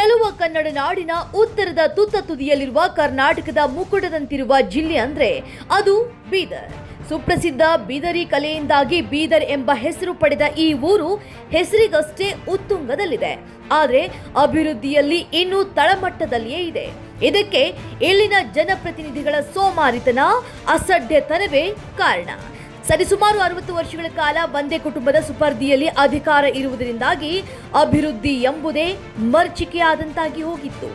ಚೆಲುವ ಕನ್ನಡ ನಾಡಿನ ಉತ್ತರದ ತುತ್ತ ತುದಿಯಲ್ಲಿರುವ ಕರ್ನಾಟಕದ ಮುಕುಟದಂತಿರುವ ಜಿಲ್ಲೆ ಅಂದ್ರೆ ಅದು ಬೀದರ್. ಸುಪ್ರಸಿದ್ಧ ಬೀದರಿ ಕಲೆಯಿಂದಾಗಿ ಬೀದರ್ ಎಂಬ ಹೆಸರು ಪಡೆದ ಈ ಊರು ಹೆಸರಿಗಷ್ಟೇ ಉತ್ತುಂಗದಲ್ಲಿದೆ. ಆದರೆ ಅಭಿವೃದ್ಧಿಯಲ್ಲಿ ಇನ್ನೂ ತಳಮಟ್ಟದಲ್ಲಿಯೇ ಇದೆ. ಇದಕ್ಕೆ ಇಲ್ಲಿನ ಜನಪ್ರತಿನಿಧಿಗಳ ಸೋಮಾರಿತನ, ಅಸಡ್ಡೆತನವೇ ಕಾರಣ. ಸರಿಸುಮಾರು 60 ವರ್ಷಗಳ ಕಾಲ ಒಂದೇ ಕುಟುಂಬದ ಸುಪರ್ದಿಯಲ್ಲಿ ಅಧಿಕಾರ ಇರುವುದರಿಂದಾಗಿ ಅಭಿವೃದ್ಧಿ ಎಂಬುದೇ ಮರ್ಚಿಕೆಯಾದಂತಾಗಿ ಹೋಗಿತ್ತು.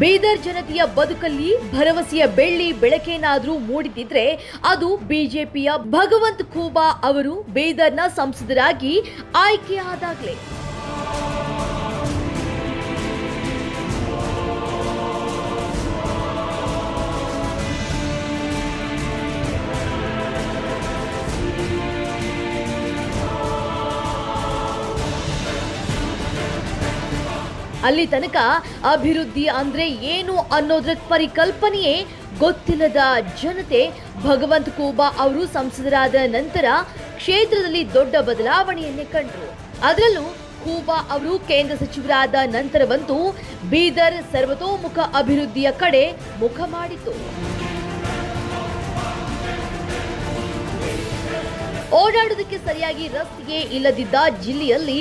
ಬೀದರ್ ಜನತೆಯ ಬದುಕಲ್ಲಿ ಭರವಸೆಯ ಬೆಳ್ಳಿ ಬೆಳಕೇನಾದ್ರೂ ಮೂಡಿದಿದ್ರೆ ಅದು ಬಿಜೆಪಿಯ ಭಗವಂತ್ ಖೂಬಾ ಅವರು ಬೀದರ್ನ ಸಂಸದರಾಗಿ ಆಯ್ಕೆಯಾದಾಗಲೇ. ಅಲ್ಲಿ ತನಕ ಅಭಿವೃದ್ಧಿ ಅಂದ್ರೆ ಏನು ಅನ್ನೋದ್ರ ಪರಿಕಲ್ಪನೆಯೇ ಗೊತ್ತಿಲ್ಲದ ಜನತೆ ಭಗವಂತ್ ಖೂಬಾ ಅವರು ಸಂಸದರಾದ ನಂತರ ಕ್ಷೇತ್ರದಲ್ಲಿ ದೊಡ್ಡ ಬದಲಾವಣೆಯನ್ನೇ ಕಂಡರು. ಅದರಲ್ಲೂ ಖೂಬಾ ಅವರು ಕೇಂದ್ರ ಸಚಿವರಾದ ನಂತರವಂತೂ ಬೀದರ್ ಸರ್ವತೋಮುಖ ಅಭಿವೃದ್ಧಿಯ ಕಡೆ ಮುಖ ಮಾಡಿತು. ಓಡಾಡುವುದಕ್ಕೆ ಸರಿಯಾಗಿ ರಸ್ತೆಯೇ ಇಲ್ಲದಿದ್ದ ಜಿಲ್ಲೆಯಲ್ಲಿ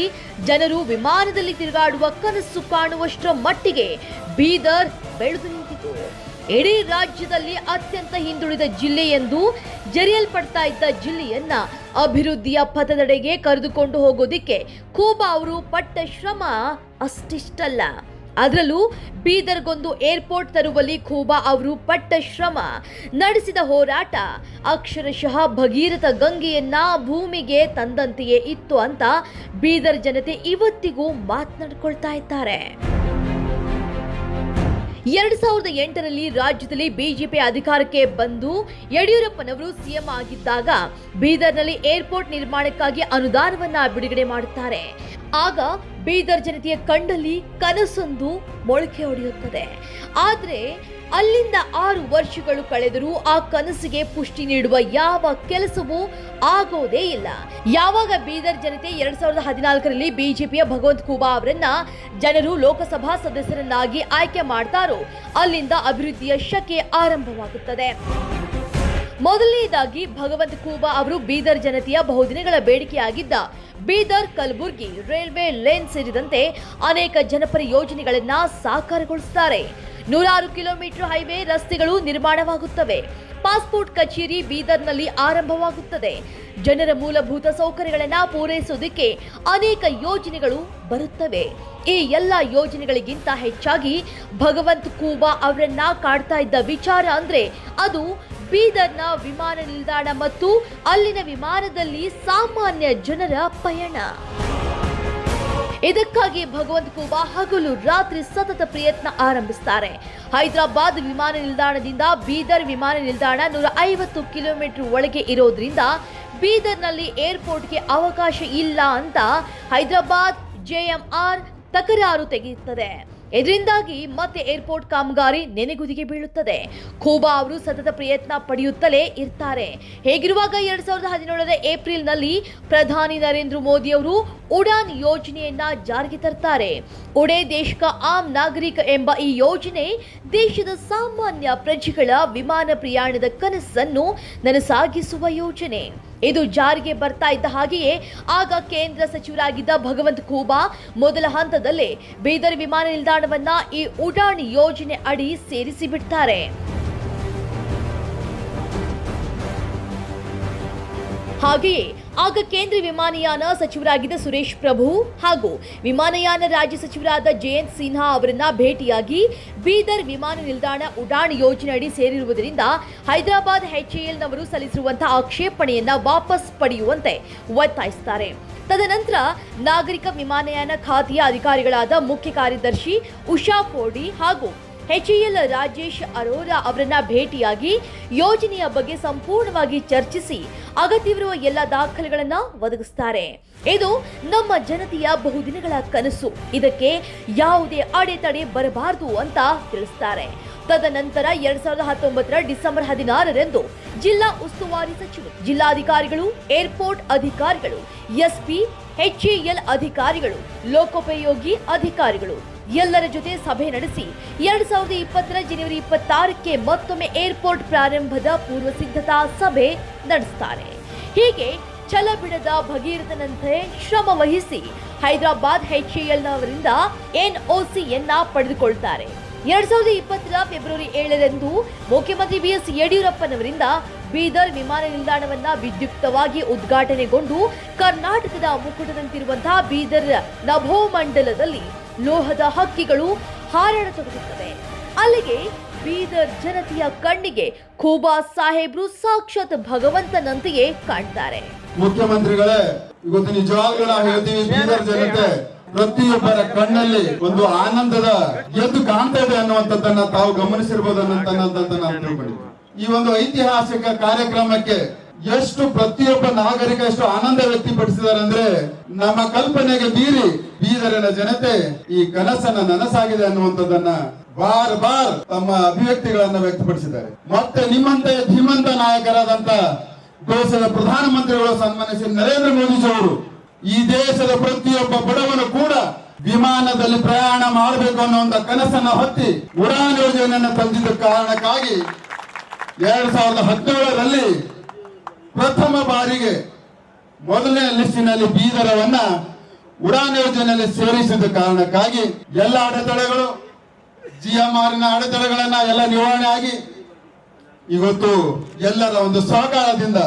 ಜನರು ವಿಮಾನದಲ್ಲಿ ತಿರುಗಾಡುವ ಕನಸು ಕಾಣುವಷ್ಟರ ಮಟ್ಟಿಗೆ ಬೀದರ್ ಬೆಳೆದು ನಿಂತಿತು. ಇಡೀ ರಾಜ್ಯದಲ್ಲಿ ಅತ್ಯಂತ ಹಿಂದುಳಿದ ಜಿಲ್ಲೆ ಎಂದು ಜರಿಯಲ್ಪಡ್ತಾ ಇದ್ದ ಜಿಲ್ಲೆಯನ್ನ ಅಭಿವೃದ್ಧಿಯ ಪಥದೆಡೆಗೆ ಕರೆದುಕೊಂಡು ಹೋಗೋದಿಕ್ಕೆ ಖೂಬಾ ಅವರು ಪಟ್ಟ ಶ್ರಮ ಅಷ್ಟಿಷ್ಟಲ್ಲ. ಅದರಲ್ಲೂ ಬೀದರ್ಗೊಂದು ಏರ್ಪೋರ್ಟ್ ತರುವಲ್ಲಿ ಖೂಬಾ ಅವರು ಪಟ್ಟ ಶ್ರಮ, ನಡೆಸಿದ ಹೋರಾಟ ಅಕ್ಷರಶಃ ಭಗೀರಥ ಗಂಗೆಯನ್ನ ಭೂಮಿಗೆ ತಂದಂತೆಯೇ ಇತ್ತು ಅಂತ ಬೀದರ್ ಜನತೆ ಇವತ್ತಿಗೂ ಮಾತನಾಡಿಕೊಳ್ತಾ ಇದ್ದಾರೆ. 2008ರಲ್ಲಿ ರಾಜ್ಯದಲ್ಲಿ ಬಿಜೆಪಿ ಅಧಿಕಾರಕ್ಕೆ ಬಂದು ಯಡಿಯೂರಪ್ಪನವರು ಸಿಎಂ ಆಗಿದ್ದಾಗ ಬೀದರ್ನಲ್ಲಿ ಏರ್ಪೋರ್ಟ್ ನಿರ್ಮಾಣಕ್ಕಾಗಿ ಅನುದಾನವನ್ನ ಬಿಡುಗಡೆ ಮಾಡುತ್ತಾರೆ. ಆಗ ಬೀದರ್ ಜನತೆಯ ಕಣ್ಣಲ್ಲಿ ಕನಸೊಂದು ಮೊಳಕೆ ಹೊಡೆಯುತ್ತದೆ. ಆದರೆ ಅಲ್ಲಿಂದ 6 ವರ್ಷಗಳು ಕಳೆದರೂ ಆ ಕನಸಿಗೆ ಪುಷ್ಟಿ ನೀಡುವ ಯಾವ ಕೆಲಸವೂ ಆಗೋದೇ ಇಲ್ಲ. ಯಾವಾಗ ಬೀದರ್ ಜನತೆ 2014ರಲ್ಲಿ ಬಿಜೆಪಿಯ ಭಗವಂತ್ ಖೂಬಾ ಅವರನ್ನ ಜನರು ಲೋಕಸಭಾ ಸದಸ್ಯರನ್ನಾಗಿ ಆಯ್ಕೆ ಮಾಡ್ತಾರೋ ಅಲ್ಲಿಂದ ಅಭಿವೃದ್ಧಿಯ ಶಕೆ ಆರಂಭವಾಗುತ್ತದೆ. ಮೊದಲನೇದಾಗಿ ಭಗವಂತ್ ಖೂಬಾ ಅವರು ಬೀದರ್ ಜನತೆಯ ಬಹುದಿನಗಳ ಬೇಡಿಕೆಯಾಗಿದ್ದ ಬೀದರ್ ಕಲಬುರ್ಗಿ ರೈಲ್ವೆ ಲೈನ್ ಸೇರಿದಂತೆ ಅನೇಕ ಜನಪರ ಯೋಜನೆಗಳನ್ನ ಸಾಕಾರಗೊಳಿಸುತ್ತಾರೆ. 100 ಕಿಲೋಮೀಟರ್ ಹೈವೇ ರಸ್ತೆಗಳು ನಿರ್ಮಾಣವಾಗುತ್ತವೆ. ಪಾಸ್ಪೋರ್ಟ್ ಕಚೇರಿ ಬೀದರ್ನಲ್ಲಿ ಆರಂಭವಾಗುತ್ತದೆ. ಜನರ ಮೂಲಭೂತ ಸೌಕರ್ಯಗಳನ್ನು ಪೂರೈಸುವುದಕ್ಕೆ ಅನೇಕ ಯೋಜನೆಗಳು ಬರುತ್ತವೆ. ಈ ಎಲ್ಲ ಯೋಜನೆಗಳಿಗಿಂತ ಹೆಚ್ಚಾಗಿ ಭಗವಂತ್ ಖೂಬಾ ಅವರನ್ನ ಕಾಡ್ತಾ ಇದ್ದ ವಿಚಾರ ಅಂದ್ರೆ ಅದು ಬೀದರ್ನ ವಿಮಾನ ನಿಲ್ದಾಣ ಮತ್ತು ಅಲ್ಲಿನ ವಿಮಾನದಲ್ಲಿ ಸಾಮಾನ್ಯ ಜನರ ಪಯಣ. ಇದಕ್ಕಾಗಿ ಭಗವಂತ್ ಖೂಬಾ ಹಗಲು ರಾತ್ರಿ ಸತತ ಪ್ರಯತ್ನ ಆರಂಭಿಸುತ್ತಾರೆ. ಹೈದರಾಬಾದ್ ವಿಮಾನ ನಿಲ್ದಾಣದಿಂದ ಬೀದರ್ ವಿಮಾನ ನಿಲ್ದಾಣ 150 ಕಿಲೋಮೀಟರ್ ಒಳಗೆ ಇರೋದ್ರಿಂದ ಬೀದರ್ನಲ್ಲಿ ಏರ್ಪೋರ್ಟ್ಗೆ ಅವಕಾಶ ಇಲ್ಲ ಅಂತ ಹೈದರಾಬಾದ್ ಜೆಎಂಆರ್ ತಕರಾರು ತೆಗೆಯುತ್ತದೆ. ಇದರಿಂದಾಗಿ ಮತ್ತೆ ಏರ್ಪೋರ್ಟ್ ಕಾಮಗಾರಿ ನೆನೆಗುದಿಗೆ ಬೀಳುತ್ತದೆ. ಖೂಬಾ ಅವರು ಸತತ ಪ್ರಯತ್ನ ಪಡೆಯುತ್ತಲೇ ಇರ್ತಾರೆ. ಹೇಗಿರುವಾಗ 2017ರ ಏಪ್ರಿಲ್ನಲ್ಲಿ ಪ್ರಧಾನಿ ನರೇಂದ್ರ ಮೋದಿ ಅವರು ಉಡಾನ್ ಯೋಜನೆಯನ್ನ ಜಾರಿಗೆ ತರ್ತಾರೆ. ಉಡೇ ದೇಶ ಕಾ ಆಮ್ ನಾಗರಿಕ ಎಂಬ ಈ ಯೋಜನೆ ದೇಶದ ಸಾಮಾನ್ಯ ಪ್ರಜೆಗಳ ವಿಮಾನ ಪ್ರಯಾಣದ ಕನಸನ್ನು ನನಸಾಗಿಸುವ ಯೋಜನೆ. ಇದು ಜಾರಿಗೆ ಬರ್ತಾ ಇದ್ದ ಹಾಗೆಯೇ ಆಗ ಕೇಂದ್ರ ಸಚಿವರಾಗಿದ್ದ ಭಗವಂತ್ ಖೂಬಾ ಮೊದಲ ಹಂತದಲ್ಲೇ ಬೀದರ್ ವಿಮಾನ ನಿಲ್ದಾಣವನ್ನ ಈ ಉಡಾನ್ ಯೋಜನೆ ಅಡಿ ಸೇರಿಸಿ ಬಿಡ್ತಾರೆ. ಹಾಗೆಯೇ ಆಗ ಕೇಂದ್ರ ವಿಮಾನಯಾನ ಸಚಿವರಾಗಿದ್ದ ಸುರೇಶ್ ಪ್ರಭು ಹಾಗೂ ವಿಮಾನಯಾನ ರಾಜ್ಯ ಸಚಿವರಾದ ಜಯಂತ್ ಸಿನ್ಹಾ ಅವರನ್ನ ಭೇಟಿಯಾಗಿ ಬೀದರ್ ವಿಮಾನ ನಿಲ್ದಾಣ ಉಡಾನ್ ಯೋಜನೆ ಅಡಿ ಸೇರಿರುವುದರಿಂದ ಹೈದರಾಬಾದ್ ಎಚ್ಎಎಲ್ನವರು ಸಲ್ಲಿಸಿರುವಂತಹ ಆಕ್ಷೇಪಣೆಯನ್ನ ವಾಪಸ್ ಪಡೆಯುವಂತೆ ಒತ್ತಾಯಿಸುತ್ತಾರೆ. ತದನಂತರ ನಾಗರಿಕ ವಿಮಾನಯಾನ ಖಾತೆಯ ಅಧಿಕಾರಿಗಳಾದ ಮುಖ್ಯ ಕಾರ್ಯದರ್ಶಿ ಉಷಾ ಪೋಡಿ ಹಾಗೂ ಎಚ್ಎಎಲ್ ರಾಜೇಶ್ ಅರೋರಾ ಅವರನ್ನ ಭೇಟಿಯಾಗಿ ಯೋಜನೆಯ ಬಗ್ಗೆ ಸಂಪೂರ್ಣವಾಗಿ ಚರ್ಚಿಸಿ ಅಗತ್ಯವಿರುವ ಎಲ್ಲ ದಾಖಲೆಗಳನ್ನ ಒದಗಿಸುತ್ತಾರೆ. ಇದು ನಮ್ಮ ಜನತೆಯ ಬಹುದಿನಗಳ ಕನಸು. ಇದಕ್ಕೆ ಯಾವುದೇ ಅಡೆತಡೆ ಬರಬಾರದು ಅಂತ ತಿಳಿಸುತ್ತಾರೆ. ತದನಂತರ 2019ರ ಡಿಸೆಂಬರ್ 16ರಂದು ಜಿಲ್ಲಾ ಉಸ್ತುವಾರಿ ಸಚಿವರು, ಜಿಲ್ಲಾಧಿಕಾರಿಗಳು, ಏರ್ಪೋರ್ಟ್ ಅಧಿಕಾರಿಗಳು, ಎಸ್ಪಿ, HAL ಅಧಿಕಾರಿಗಳು, ಲೋಕೋಪಯೋಗಿ ಅಧಿಕಾರಿಗಳು ಎಲ್ಲರ ಜೊತೆ ಸಭೆ ನಡೆಸಿ 2020 ಜನವರಿ 26ಕ್ಕೆ ಮತ್ತೊಮ್ಮೆ ಏರ್ಪೋರ್ಟ್ ಪ್ರಾರಂಭದ ಪೂರ್ವ ಸಿದ್ಧತಾ ಸಭೆ ನಡೆಸುತ್ತಾರೆ. ಹೀಗೆ ಛಲಬಿಡದ ಭಗೀರಥನಂತೆ ಶ್ರಮ ವಹಿಸಿ ಹೈದರಾಬಾದ್ HALನವರಿಂದ NOCಯನ್ನ ಪಡೆದುಕೊಳ್ತಾರೆ. 2020 ಫೆಬ್ರವರಿ 7ರಂದು ಮುಖ್ಯಮಂತ್ರಿ BS ಯಡಿಯೂರಪ್ಪನವರಿಂದ ಬೀದರ್ ವಿಮಾನ ನಿಲ್ದಾಣವನ್ನ ವಿದ್ಯುಕ್ತವಾಗಿ ಉದ್ಘಾಟನೆಗೊಂಡು ಕರ್ನಾಟಕದ ಮುಕುಟದಂತಿರುವಂತಹ ಬೀದರ್ ನಭೋಮಂಡಲದಲ್ಲಿ ಲೋಹದ ಹಕ್ಕಿಗಳು ಹಾರಾಡತೊಡಗುತ್ತವೆ. ಅಲ್ಲಿಗೆ ಬೀದರ್ ಜನತೆಯ ಕಣ್ಣಿಗೆ ಖೂಬಾ ಸಾಹೇಬ್ರು ಸಾಕ್ಷಾತ್ ಭಗವಂತನಂತೆಯೇ ಕಾಣ್ತಾರೆ. ಮುಖ್ಯಮಂತ್ರಿಗಳೇ, ಇವತ್ತು ನಿಜವಾಗ್ಲೂ ನಾವು ಹೇಳ್ತೀವಿ, ಬೀದರ್ ಜನತೆ ಪ್ರತಿಯೊಬ್ಬರ ಕಣ್ಣಲ್ಲಿ ಒಂದು ಆನಂದದ ಎದ್ದು ಕಾಣ್ತಾ ಇದೆ ಅನ್ನುವಂಥದ್ದನ್ನ ತಾವು ಗಮನಿಸಿರ್ಬೋದು ಅನ್ನೋದನ್ನ ನಾನು ತಿಳ್ಕೊಂಡಿದ್ದೀನಿ. ಈ ಒಂದು ಐತಿಹಾಸಿಕ ಕಾರ್ಯಕ್ರಮಕ್ಕೆ ಎಷ್ಟು ಪ್ರತಿಯೊಬ್ಬ ನಾಗರಿಕ ಎಷ್ಟು ಆನಂದ ವ್ಯಕ್ತಪಡಿಸಿದ್ದಾರೆ ಅಂದ್ರೆ, ನಮ್ಮ ಕಲ್ಪನೆಗೆ ಮೀರಿ ಬೀದರಿನ ಜನತೆ ಈ ಕನಸನ್ನ ನನಸಾಗಿದೆ ಅನ್ನುವಂಥದ್ದನ್ನ ಬಾರ್ ತಮ್ಮ ಅಭಿವ್ಯಕ್ತಿಗಳನ್ನ ವ್ಯಕ್ತಪಡಿಸಿದ್ದಾರೆ. ಮತ್ತೆ ನಿಮ್ಮಂತೆ ಧೀಮಂತ ನಾಯಕರಾದಂತ ದೇಶದ ಪ್ರಧಾನಮಂತ್ರಿಗಳು ಸನ್ಮಾನ್ಯ ಶ್ರೀ ನರೇಂದ್ರ ಮೋದಿಜಿ ಅವರು ಈ ದೇಶದ ಪ್ರತಿಯೊಬ್ಬ ಬಡವನು ಕೂಡ ವಿಮಾನದಲ್ಲಿ ಪ್ರಯಾಣ ಮಾಡಬೇಕು ಅನ್ನೋ ಒಂದು ಕನಸನ್ನ ಹೊತ್ತಿ ಉಡಾನ್ ಯೋಜನೆಯನ್ನು ತಂದಿದ್ದ ಕಾರಣಕ್ಕಾಗಿ 2017ರಲ್ಲಿ ಪ್ರಥಮ ಬಾರಿಗೆ ಮೊದಲನೇ ಲಿಸ್ಟಿನಲ್ಲಿ ಬೀದರವನ್ನ ಉಡಾನ್ ಯೋಜನೆಯಲ್ಲಿ ಸೇರಿಸಿದ ಕಾರಣಕ್ಕಾಗಿ ಎಲ್ಲ ಅಡೆತಡೆಗಳು GMRನ ಅಡೆತಡೆಗಳನ್ನ ಎಲ್ಲ ನಿವಾರಣೆ ಆಗಿ ಇವತ್ತು ಎಲ್ಲರ ಒಂದು ಸಹಕಾರದಿಂದ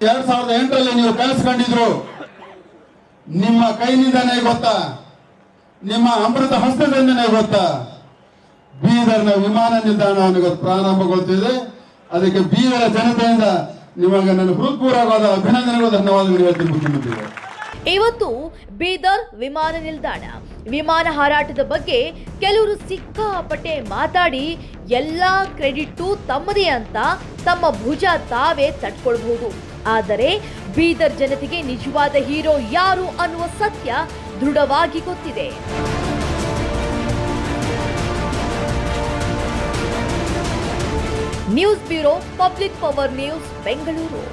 2008ರಲ್ಲಿ ನೀವು ಕನಸು ಕಂಡಿದ್ರು, ನಿಮ್ಮ ಕೈನಿಂದನೇ ಗೊತ್ತಾ, ನಿಮ್ಮ ಅಮೃತ ಹಸ್ತದಿಂದನೇ ಗೊತ್ತಾ, ಬೀದರ್ನ ವಿಮಾನ ನಿಲ್ದಾಣವನ್ನು ಇವತ್ತು ಪ್ರಾರಂಭಗೊಳ್ತಿದೆ. ಅದಕ್ಕೆ ಬೀದರ ಜನತೆಯಿಂದ ನಿಮಗೆ ನನ್ನ ಹೃತ್ಪೂರ್ವಕವಾದ ಅಭಿನಂದನೆಗಳು, ಧನ್ಯವಾದಗಳು ಹೇಳ್ತೀನಿ ಮುಖ್ಯಮಂತ್ರಿಗಳು. ಇವತ್ತು ಬೀದರ್ ವಿಮಾನ ನಿಲ್ದಾಣ ವಿಮಾನ ಹಾರಾಟದ ಬಗ್ಗೆ ಕೆಲವರು ಸಿಕ್ಕಾಪಟ್ಟೆ ಮಾತಾಡಿ ಎಲ್ಲಾ ಕ್ರೆಡಿಟ್ ತಮ್ಮದೇ ಅಂತ ತಮ್ಮ ಭುಜ ತಾವೇ ತಟ್ಕೊಳ್ಬಹುದು. ಆದರೆ ಬೀದರ್ ಜನತೆಗೆ ನಿಜವಾದ ಹೀರೋ ಯಾರು ಅನ್ನುವ ಸತ್ಯ ದೃಢವಾಗಿ ಗೊತ್ತಿದೆ. News bureau, public power news, Bengaluru.